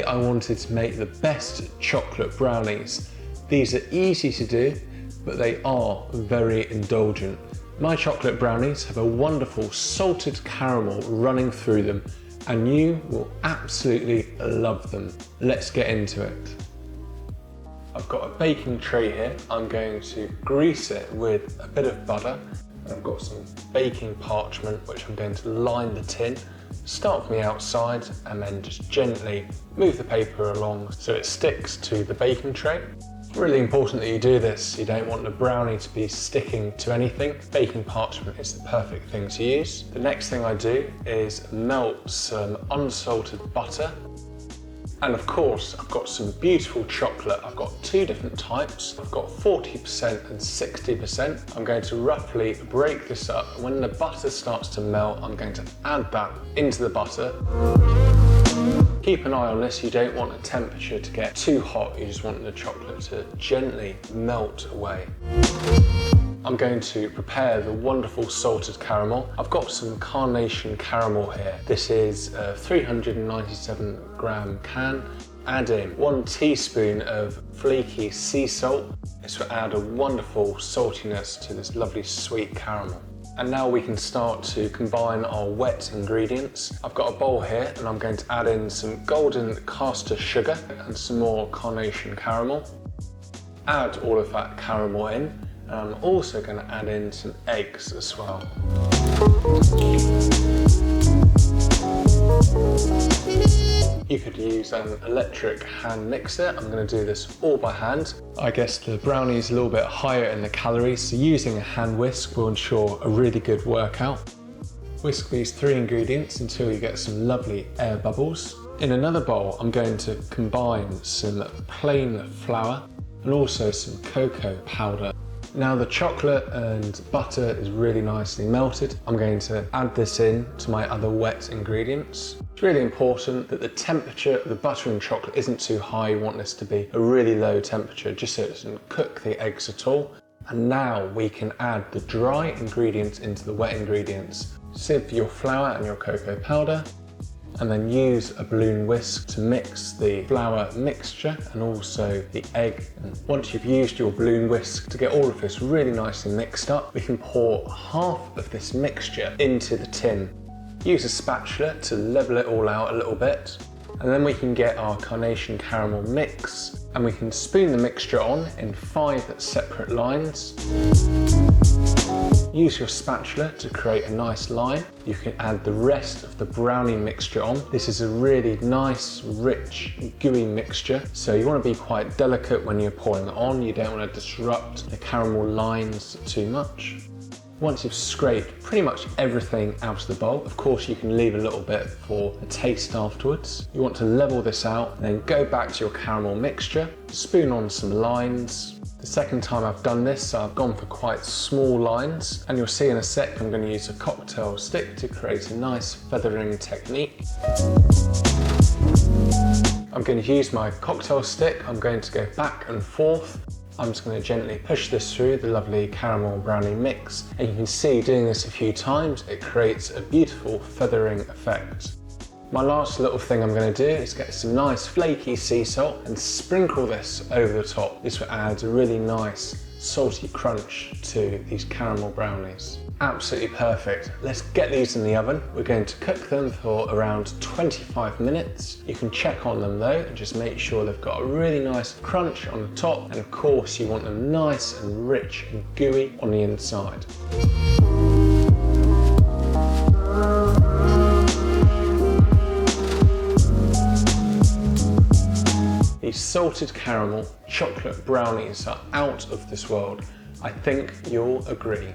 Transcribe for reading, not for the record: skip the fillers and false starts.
Today I wanted to make the best chocolate brownies. These are easy to do, but they are very indulgent. My chocolate brownies have a wonderful salted caramel running through them, and you will absolutely love them. Let's get into it. I've got a baking tray here. I'm going to grease it with a bit of butter. I've got some baking parchment which I'm going to line the tin. Start from the outside and then just gently move the paper along so it sticks to the baking tray. Really important that you do this. You don't want the brownie to be sticking to anything. Baking parchment is the perfect thing to use. The next thing I do is melt some unsalted butter. And of course, I've got some beautiful chocolate. I've got two different types. I've got 40% and 60%. I'm going to roughly break this up. When the butter starts to melt, I'm going to add that into the butter. Keep an eye on this. You don't want the temperature to get too hot. You just want the chocolate to gently melt away. I'm going to prepare the wonderful salted caramel. I've got some carnation caramel here. This is a 397 gram can. Add in 1 teaspoon of flaky sea salt. This will add a wonderful saltiness to this lovely sweet caramel. And now we can start to combine our wet ingredients. I've got a bowl here and I'm going to add in some golden caster sugar and some more carnation caramel. Add all of that caramel in. And I'm also going to add in some eggs as well. You could use an electric hand mixer. I'm going to do this all by hand. I guess the brownie is a little bit higher in the calories, so using a hand whisk will ensure a really good workout. Whisk these 3 ingredients until you get some lovely air bubbles. In another bowl, I'm going to combine some plain flour and also some cocoa powder. Now the chocolate and butter is really nicely melted. I'm going to add this in to my other wet ingredients. It's really important that the temperature of the butter and chocolate isn't too high. You want this to be a really low temperature just so it doesn't cook the eggs at all. And now we can add the dry ingredients into the wet ingredients. Sieve your flour and your cocoa powder, and then use a balloon whisk to mix the flour mixture and also the egg. And once you've used your balloon whisk to get all of this really nicely mixed up, we can pour half of this mixture into the tin. Use a spatula to level it all out a little bit, and then we can get our carnation caramel mix and we can spoon the mixture on in 5 separate lines. Use your spatula to create a nice line. You can add the rest of the brownie mixture on. This is a really nice, rich, gooey mixture. So you want to be quite delicate when you're pouring it on. You don't want to disrupt the caramel lines too much. Once you've scraped pretty much everything out of the bowl, of course you can leave a little bit for a taste afterwards. You want to level this out and then go back to your caramel mixture, spoon on some lines. The second time I've done this, so I've gone for quite small lines, and you'll see in a sec I'm going to use a cocktail stick to create a nice feathering technique. I'm going to use my cocktail stick. I'm going to go back and forth. I'm just going to gently push this through the lovely caramel brownie mix, and you can see doing this a few times it creates a beautiful feathering effect. My last little thing I'm going to do is get some nice flaky sea salt and sprinkle this over the top. This will add a really nice salty crunch to these caramel brownies. Absolutely perfect. Let's get these in the oven. We're going to cook them for around 25 minutes. You can check on them though and just make sure they've got a really nice crunch on the top, and of course you want them nice and rich and gooey on the inside. These salted caramel chocolate brownies are out of this world. I think you'll agree.